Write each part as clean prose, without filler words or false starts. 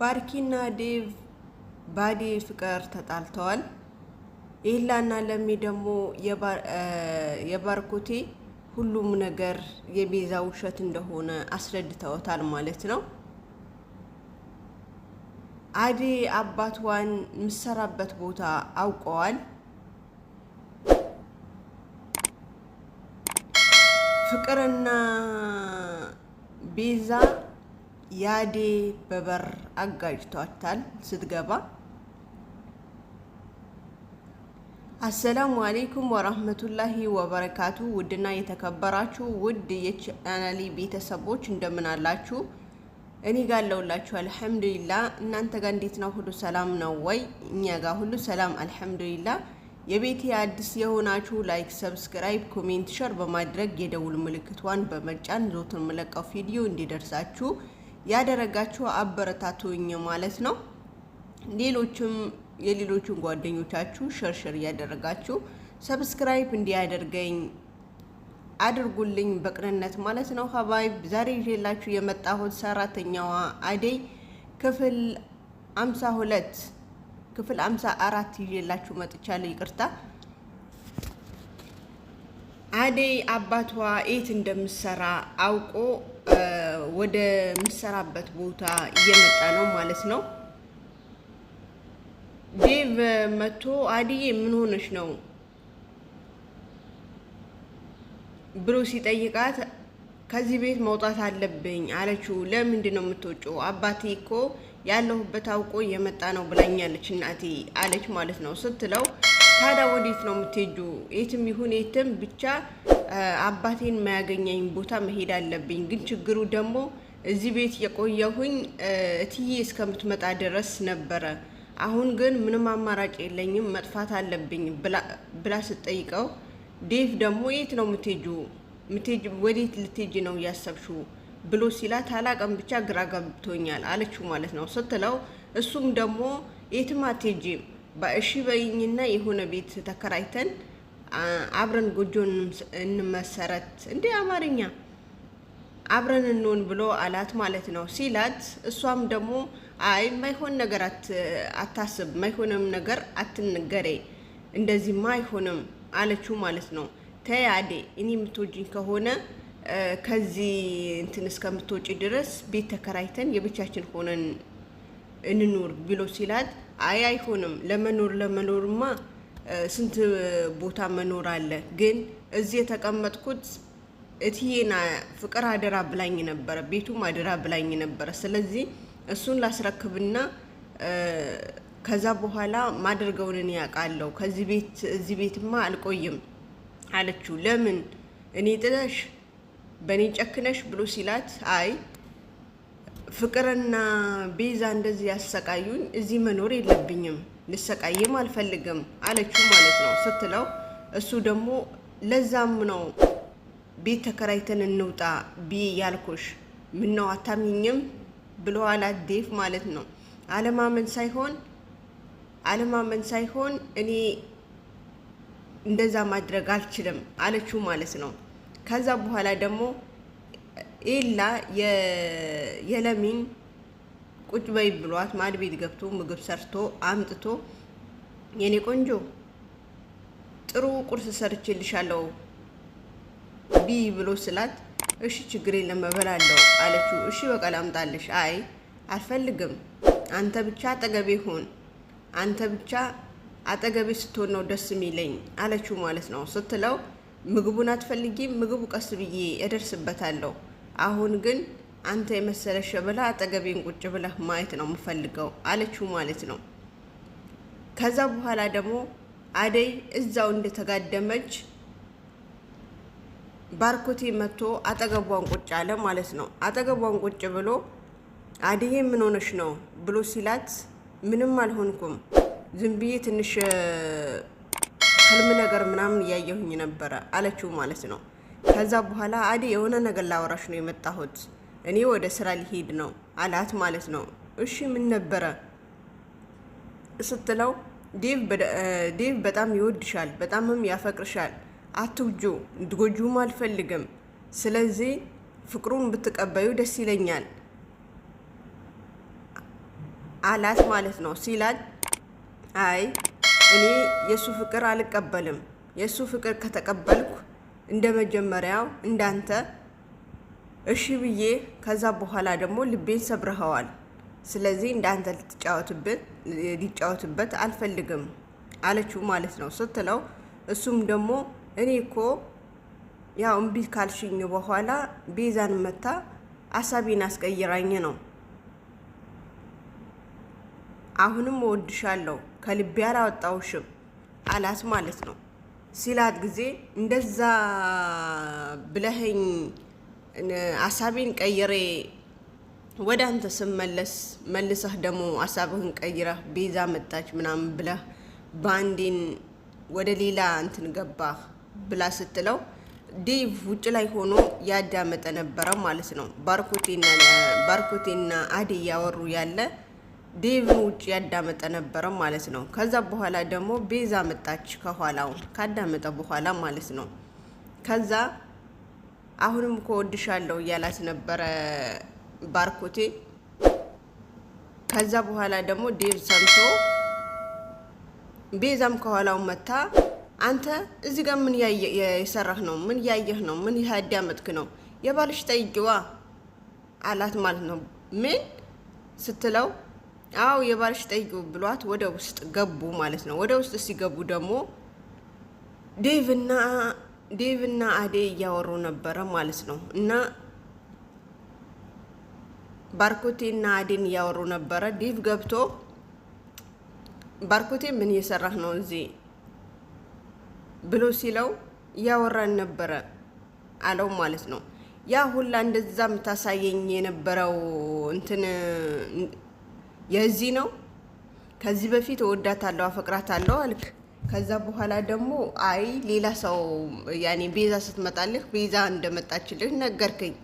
ባርኪና ዴቭ ባዲ ፍቅር ተጣልተዋል። ኤላና ለሚ ደግሞ የባርኮቴ ሁሉም ነገር የቤዛ ውሸት እንደሆነ አስረድተውታል ማለት ነው። አዲ አባቷን ምሰራበት ቦታ አውቀዋል። ፍቅርና ቤዛ ያዴ በበር አጋጅቷታል ስትገባ። አሰላሙ አለይኩም ወራህመቱላሂ ወበረካቱ። ውድና የተከበራችሁ ውድ የቻናሌ ቤተሰቦች እንደምን አላችሁ? እኔ ጋር አለሁላችሁ አልሐምዱሊላህ። እናንተ ጋር እንዴት ነው? ሁሉ ሰላም ነው ወይ? እኛ ጋር ሁሉ ሰላም አልሐምዱሊላህ። የቤቴ አዲስ የሆናችሁ ላይክ፣ ሰብስክራይብ፣ ኮሜንት፣ ሸር በማድረግ የደውል ምልክቷን በመጫን ዞትን መለቀው ቪዲዮ እንዲደርሳችሁ ያደረጋችሁ አበረታቱኝ ማለት ነው። የሌሎችን ጓደኞቻችሁ ሸርሸር ያደረጋችሁ ሰብስክራይብ እንዲያደርገኝ አድርጉልኝ በቅንነት ማለት ነው። ሀባይብ ዛሬ ይዤላችሁ የመጣሁት ሰራተኛዋ አደይ ክፍል 52 ክፍል 54 ይዤላችሁ መጥቻለሁ። ይቅርታ። አደይ አባቷ የት እንደምሰራ አውቆ ወደ ምሰራበት ቦታ እየመጣ ነው ማለት ነው። ዴቭ መቶ አደይ ምን ሆነሽ ነው ብሎ ሲጠይቃት ከዚህ ቤት መውጣት አለብኝ አለችው። ለምንድን ነው የምትወጪው? አባቴ እኮ ያለሁበት አውቆ እየመጣ ነው ብላኛለች እናቴ አለች ማለት ነው። ስትለው ታዲያ ወዴት ነው የምትሄጁ? የትም ይሁን የትም ብቻ አባቴን ማያገኘኝ ቦታ መሄድ አለብኝ። ግን ችግሩ ደግሞ እዚህ ቤት የቆየሁኝ እትዬ እስከምትመጣ ድረስ ነበረ። አሁን ግን ምንም አማራጭ የለኝም መጥፋት አለብኝ ብላ ስትጠይቀው ዴቭ ደግሞ የት ነው የምትሄጁ? ወዴት ልትሄጂ ነው እያሰብሽው ብሎ ሲላት አላቅም ብቻ ግራ ገብቶኛል አለችው ማለት ነው። ስትለው እሱም ደግሞ የትም አትሄጂም በእሺ በይኝና የሆነ ቤት ተከራይተን አብረን ጎጆን እንመሰረት እንደ አማርኛ አብረን እንሆን ብሎ አላት ማለት ነው። ሲላት እሷም ደግሞ አይ ማይሆን ነገር አታስብ፣ ማይሆንም ነገር አትንገሬ፣ እንደዚህማ አይሆንም አለችው ማለት ነው። ተይ አደይ እኔ የምትወጂኝ ከሆነ ከዚህ እንትን እስከምትወጪ ድረስ ቤት ተከራይተን የብቻችን ሆነን እንኑር ብሎ ሲላት አይ አይሆንም፣ ለመኖርማ ስንት ቦታ መኖር አለ። ግን እዚህ የተቀመጥኩት እትዬና ፍቅር አደራ ብላኝ ነበረ፣ ቤቱም አደራ ብላኝ ነበረ። ስለዚህ እሱን ላስረክብና ከዛ በኋላ ማድረገውን እኔ ያውቃለሁ። እዚህ ቤትማ አልቆይም አለችው። ለምን እኔ ጥለሽ በእኔ ጨክነሽ ብሎ ሲላት አይ ፍቅርና ቤዛ እንደዚህ ያሰቃዩኝ፣ እዚህ መኖር የለብኝም፣ ልሰቃይም አልፈልግም አለችው ማለት ነው። ስትለው እሱ ደግሞ ለዛም ነው ቤት ተከራይተን እንውጣ ብዬ ያልኩሽ፣ ምነው አታምኝም ብሎ አላት ዴቭ ማለት ነው። አለማመን ሳይሆን እኔ እንደዛ ማድረግ አልችልም አለችው ማለት ነው። ከዛ በኋላ ደግሞ ኤላ የለሚን ቁጭ በይ ብሏት ማድ ቤት ገብቶ ምግብ ሰርቶ አምጥቶ የኔ ቆንጆ ጥሩ ቁርስ ሰርቼልሻለሁ ቢ ብሎ ስላት እሺ ችግር የለም እበላለሁ አለችው። እሺ በቃ ላምጣልሽ። አይ አልፈልግም፣ አንተ ብቻ አጠገቤ ሁን፣ አንተ ብቻ አጠገቤ ስትሆን ነው ደስ የሚለኝ አለችው ማለት ነው። ስትለው ምግቡን አትፈልጊም? ምግቡ ቀስ ብዬ እደርስበታለሁ። አሁን ግን አንተ የመሰለ ሸበላ አጠገቤን ቁጭ ብለህ ማየት ነው የምፈልገው አለችው ማለት ነው። ከዛ በኋላ ደግሞ አደይ እዛው እንደተጋደመች ባርኮቴ መጥቶ አጠገቧን ቁጭ አለ ማለት ነው። አጠገቧን ቁጭ ብሎ አደይ ምን ሆነሽ ነው ብሎ ሲላት ምንም አልሆንኩም፣ ዝም ብዬ ትንሽ ህልም ነገር ምናምን እያየሁኝ ነበረ አለችው ማለት ነው። ከዛ በኋላ አደይ የሆነ ነገር ላወራሽ ነው የመጣሁት፣ እኔ ወደ ስራ ሊሄድ ነው አላት ማለት ነው። እሺ ምን ነበረ ስትለው ዴቭ በጣም ይወድሻል፣ በጣምም ያፈቅርሻል፣ አትውጁ፣ እንድትጎጂውም አልፈልግም። ስለዚህ ፍቅሩን ብትቀበዩ ደስ ይለኛል አላት ማለት ነው። ሲላት አይ እኔ የሱ ፍቅር አልቀበልም። የሱ ፍቅር ከተቀበልኩ እንደ መጀመሪያው እንዳንተ እሺ ብዬ ከዛ በኋላ ደግሞ ልቤን ሰብረኸዋል። ስለዚህ እንዳንተ ሊጫወትበት አልፈልግም አለችው ማለት ነው ስትለው እሱም ደግሞ እኔ እኮ ያው እምቢ ካልሽኝ በኋላ ቤዛን መታ አሳቢን አስቀይራኝ ነው። አሁንም እወድሻለሁ ከልቤ አላወጣውሽም አላት ማለት ነው። ሲላት ጊዜ እንደዛ ብለኸኝ አሳቢን ቀይሬ ወደ አንተ ስመለስ መልሰህ ደግሞ አሳብህን ቀይረህ ቤዛ መጣች ምናምን ብለህ ባንዲን ወደ ሌላ እንትን ገባህ ብላ ስትለው ዴቭ ውጭ ላይ ሆኖ ያዳመጠ ነበረ ማለት ነው። ባርኮቴና አዴ ያወሩ ያለ ዴቭ ውጭ ያዳመጠ ነበረ ማለት ነው። ከዛ በኋላ ደግሞ ቤዛ መጣች ከኋላው ካዳመጠ በኋላ ማለት ነው። ከዛ አሁንም እኮ ወድሻለሁ እያላት ነበረ ባርኮቴ። ከዛ በኋላ ደግሞ ዴቭ ሰምቶ ቤዛም ከኋላው መታ አንተ እዚህ ጋር ምን የሰራህ ነው? ምን ያየህ ነው? ምን ያዳመጥክ ነው? የባልሽ ጠይቂዋ አላት ማለት ነው። ምን ስትለው አው የባልሽ ጠይቂው ብሏት ወደ ውስጥ ገቡ ማለት ነው። ወደ ውስጥ ሲገቡ ደግሞ ዴቭና አዴ እያወሩ ነበረ ማለት ነው። እና ባርኮቴና አዴን እያወሩ ነበረ። ዴቭ ገብቶ ባርኮቴ ምን እየሰራህ ነው እዚህ ብሎ ሲለው እያወራን ነበረ አለው ማለት ነው። ያ ሁላ እንደዛ የምታሳየኝ የነበረው እንትን የዚህ ነው። ከዚህ በፊት እወዳታለሁ አፈቅራታለሁ አልክ። ከዛ በኋላ ደግሞ አይ ሌላ ሰው ያኔ ቤዛ ስትመጣልህ ቤዛ እንደመጣችልህ ነገርከኝ።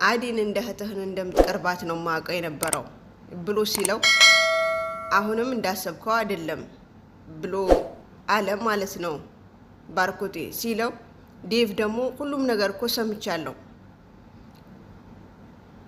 አዴን እንደ እህትህን እንደምትቀርባት ነው ማውቀው የነበረው ብሎ ሲለው አሁንም እንዳሰብከው አይደለም ብሎ አለ ማለት ነው ባርኮቴ ሲለው ዴቭ ደግሞ ሁሉም ነገር እኮ ሰምቻለሁ፣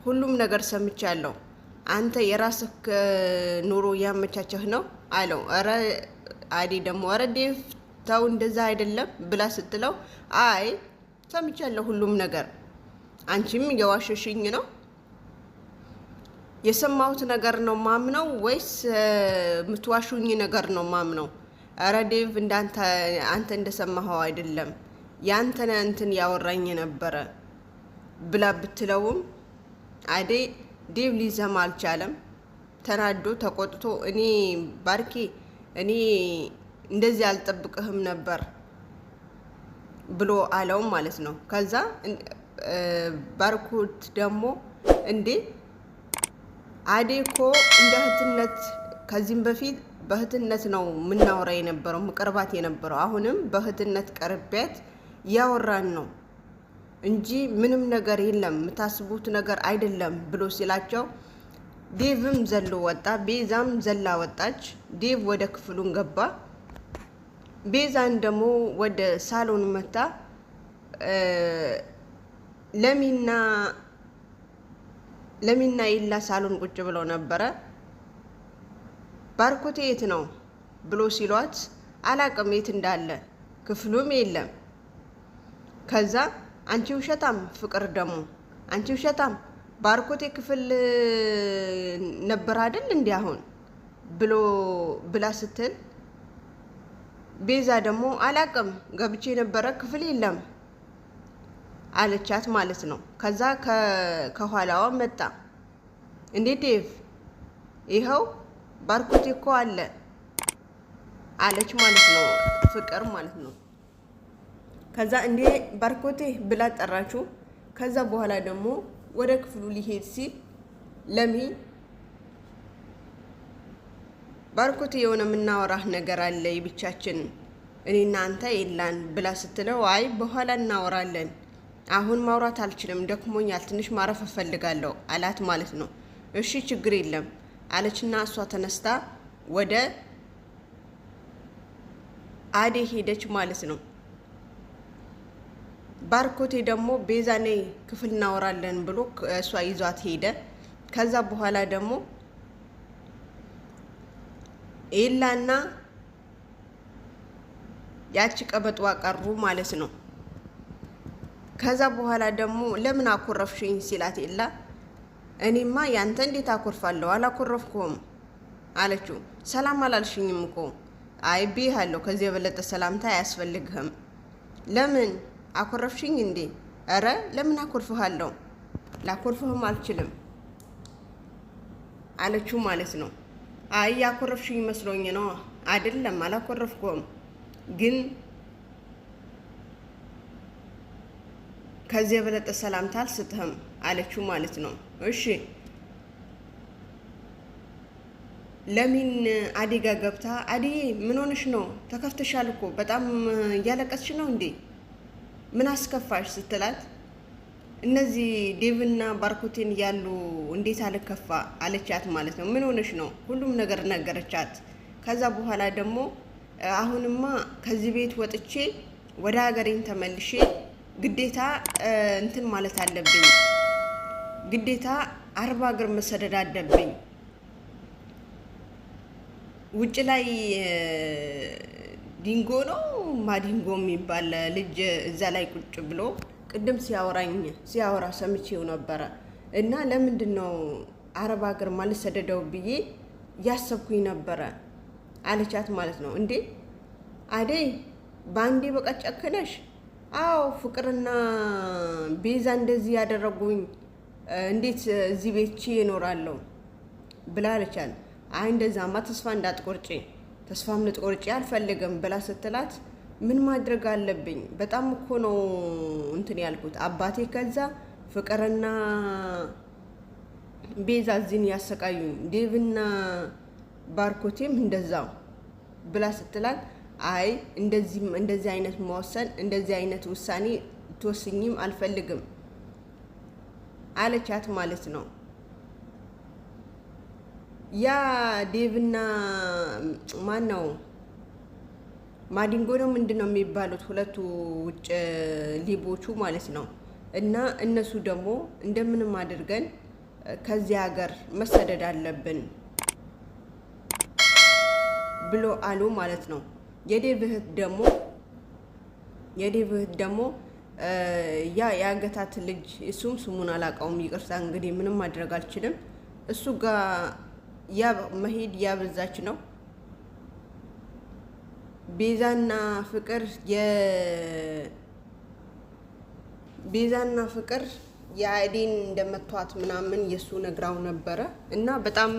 ሁሉም ነገር ሰምቻለሁ። አንተ የራስህ ኑሮ ያመቻቸህ ነው አለው። አረ አዴ ደግሞ አረ ዴቭ ተው እንደዛ አይደለም ብላ ስትለው አይ ሰምቻለሁ ሁሉም ነገር፣ አንቺም እየዋሸሽኝ ነው። የሰማሁት ነገር ነው ማምነው ወይስ የምትዋሹኝ ነገር ነው ማምነው? አረ ዴቭ አንተ እንደሰማኸው አይደለም ያንተን እንትን ያወራኝ ነበረ ብላ ብትለውም አዴ ዴቭ ሊሰማ አልቻለም። ተናዶ ተቆጥቶ እኔ ባርኬ እኔ እንደዚህ አልጠብቅህም ነበር ብሎ አለው ማለት ነው። ከዛ ባርኮት ደግሞ እንዴ አዴ እኮ እንደ እህትነት ከዚህም በፊት በእህትነት ነው የምናወራ የነበረው ምቅርባት የነበረው፣ አሁንም በእህትነት ቀርቤት ያወራን ነው እንጂ ምንም ነገር የለም የምታስቡት ነገር አይደለም ብሎ ሲላቸው ዴቭም ዘሎ ወጣ፣ ቤዛም ዘላ ወጣች። ዴቭ ወደ ክፍሉን ገባ። ቤዛን ደግሞ ወደ ሳሎን መታ። ለሚና ኢላ ሳሎን ቁጭ ብለው ነበረ። ባርኮቴ የት ነው ብሎ ሲሏት አላቅም የት እንዳለ ክፍሉም የለም። ከዛ አንቺ ውሸታም ፍቅር ደግሞ አንቺ ውሸታም ባርኮቴ ክፍል ነበር አይደል እንዴ አሁን ብላ ስትል ቤዛ ደግሞ አላቅም ገብቼ ነበረ ክፍል የለም አለቻት ማለት ነው። ከዛ ከኋላዋ መጣ። እንዴ ዴቭ ይኸው ባርኮቴ እኮ አለ አለች ማለት ነው ፍቅር ማለት ነው። ከዛ እንዴ ባርኮቴ ብላ ጠራችሁ። ከዛ በኋላ ደግሞ ወደ ክፍሉ ሊሄድ ሲል ለሚ ባርኮቴ የሆነ የምናወራህ ነገር አለ የብቻችን እኔና አንተ የላን ብላ ስትለው አይ በኋላ እናወራለን አሁን ማውራት አልችልም ደክሞኛል ትንሽ ማረፍ እፈልጋለሁ አላት ማለት ነው። እሺ ችግር የለም አለችና እሷ ተነስታ ወደ አዴ ሄደች ማለት ነው። ባርኮቴ ደግሞ ቤዛ ነይ ክፍል እናወራለን ብሎ እሷ ይዟት ሄደ። ከዛ በኋላ ደግሞ ኤላና ያቺ ቀበጧ ቀሩ ማለት ነው። ከዛ በኋላ ደግሞ ለምን አኮረፍሽኝ ሲላት ኤላ እኔማ ያንተ እንዴት አኮርፋለሁ አላኮረፍኩም አለችው። ሰላም አላልሽኝም እኮ አይ ብዬሃለሁ፣ ከዚህ የበለጠ ሰላምታ አያስፈልግህም። ለምን አኮረፍሽኝ እንዴ? አረ ለምን አኮርፍሃለሁ? ላኮርፍህም አልችልም አለችው ማለት ነው። አይ ያኮረፍሽኝ መስሎኝ ነው። አይደለም አላኮረፍኩም፣ ግን ከዚህ የበለጠ ሰላምታ አልሰጥህም አለችው ማለት ነው። እሺ ለምን አዲጋ ገብታ አዲ ምን ሆነሽ ነው? ተከፍተሻል እኮ በጣም እያለቀስሽ ነው እንዴ? ምን አስከፋሽ ስትላት እነዚህ ዴቭና ባርኮቴን ያሉ እንዴት አልከፋ አለቻት ማለት ነው። ምን ሆነሽ ነው? ሁሉም ነገር ነገረቻት። ከዛ በኋላ ደግሞ አሁንማ ከዚህ ቤት ወጥቼ ወደ ሀገሬን ተመልሼ ግዴታ እንትን ማለት አለብኝ፣ ግዴታ 40 ሀገር መሰደድ አለብኝ። ውጭ ላይ ዲንጎ ነው ማዲንጎ የሚባል ልጅ እዛ ላይ ቁጭ ብሎ ቅድም ሲያወራ ሰምቼው ነበረ። እና ለምንድን ነው 40 ሀገር ማለት ሰደደው ብዬ ያሰብኩኝ ነበረ አለቻት ማለት ነው። እንዴ አደይ ባንዴ በቃ ጨከነሽ? አዎ ፍቅርና ቤዛ እንደዚህ ያደረጉኝ እንዴት እዚህ ቤት ቺ እኖራለሁ ብላ አለቻት። አይ እንደዛማ ተስፋ እንዳትቆርጪ፣ ተስፋም ልትቆርጪ አልፈልግም ብላ ስትላት ምን ማድረግ አለብኝ? በጣም እኮ ነው እንትን ያልኩት አባቴ፣ ከዛ ፍቅርና ቤዛ እዚህን ያሰቃዩኝ፣ ዴቭና ባርኮቴም እንደዛው ብላ ስትላት አይ እንደዚህ አይነት መወሰን እንደዚህ አይነት ውሳኔ ትወስኝም አልፈልግም አለቻት ማለት ነው። ያ ዴቭና ማን ነው ማዲንጎ ነው ምንድነው የሚባሉት ሁለቱ ውጭ ሊቦቹ ማለት ነው። እና እነሱ ደግሞ እንደምንም አድርገን ከዚህ ሀገር መሰደድ አለብን ብሎ አሉ ማለት ነው። የዴቭ እህት ደግሞ ያ ያገታት ልጅ እሱም ስሙን አላውቀውም፣ ይቅርታ እንግዲህ ምንም ማድረግ አልችልም። እሱ ጋር ያ መሄድ ያበዛች ነው። ቤዛና ፍቅር የአይዲን እንደመቷት ምናምን የሱ ነግራው ነበረ እና በጣም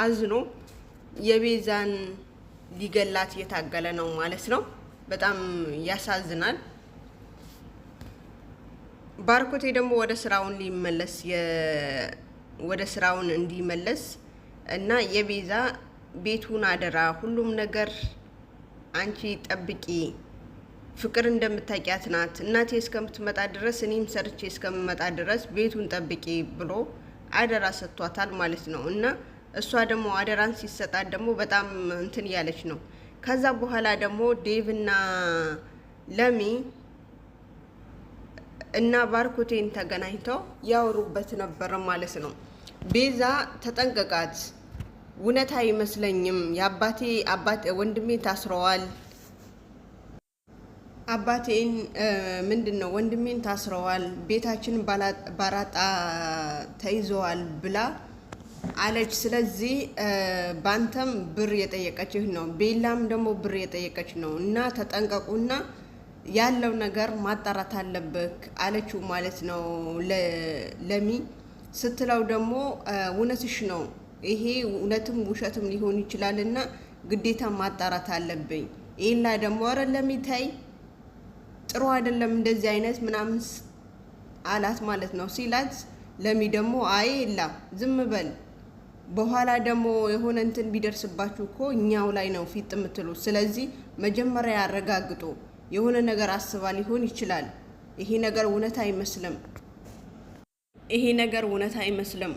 አዝኖ የቤዛን ሊገላት እየታገለ ነው ማለት ነው። በጣም ያሳዝናል። ባርኮቴ ደግሞ ወደ ስራውን እንዲመለስ እና የቤዛ ቤቱን አደራ ሁሉም ነገር አንቺ ጠብቂ፣ ፍቅር እንደምታውቂያት ናት፣ እናቴ እስከምትመጣ ድረስ እኔም ሰርቼ እስከምመጣ ድረስ ቤቱን ጠብቂ ብሎ አደራ ሰጥቷታል ማለት ነው። እና እሷ ደግሞ አደራን ሲሰጣት ደግሞ በጣም እንትን ያለች ነው። ከዛ በኋላ ደግሞ ዴቭና ለሚ እና ባርኮቴን ተገናኝተው ያወሩበት ነበር ማለት ነው። ቤዛ ተጠንቀቃት፣ እውነት አይመስለኝም፣ ወንድሜ ታስረዋል፣ ወንድሜን ታስረዋል፣ ቤታችን ባራጣ ተይዘዋል ብላ አለች። ስለዚህ ባንተም ብር የጠየቀችህ ነው፣ ቤላም ደግሞ ብር የጠየቀች ነው እና ተጠንቀቁና ያለው ነገር ማጣራት አለብህ አለችው ማለት ነው። ለሚ ስትለው ደግሞ እውነትሽ ነው፣ ይሄ እውነትም ውሸትም ሊሆን ይችላል እና ግዴታ ማጣራት አለብኝ። ኤላ ደግሞ ኧረ ለሚታይ ጥሩ አይደለም እንደዚህ አይነት ምናምን አላት ማለት ነው። ሲላት ለሚ ደግሞ አይ ኤላ ዝም በል፣ በኋላ ደግሞ የሆነ እንትን ቢደርስባችሁ እኮ እኛው ላይ ነው ፊት የምትሉት። ስለዚህ መጀመሪያ ያረጋግጡ፣ የሆነ ነገር አስባ ሊሆን ይችላል፣ ይሄ ነገር እውነት አይመስልም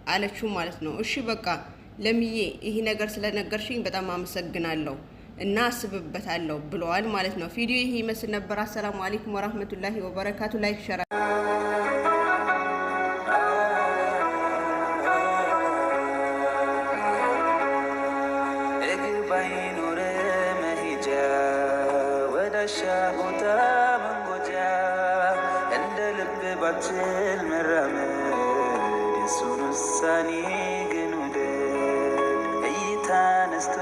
አለችው ማለት ነው። እሺ በቃ ለሚዬ ይሄ ነገር ስለነገርሽኝ በጣም አመሰግናለሁ፣ እና አስብበታለሁ ብለዋል ማለት ነው። ቪዲዮ ይሄ ይመስል ነበር። አሰላሙ አለይኩም ወራህመቱላሂ ወበረካቱ። ላይክ ሸራ ሻሁታ መንጎጃ እንደ ልብ ባችል መራመድ የሱን ውሳኔ ግን ውደድ እይታ ነስቶ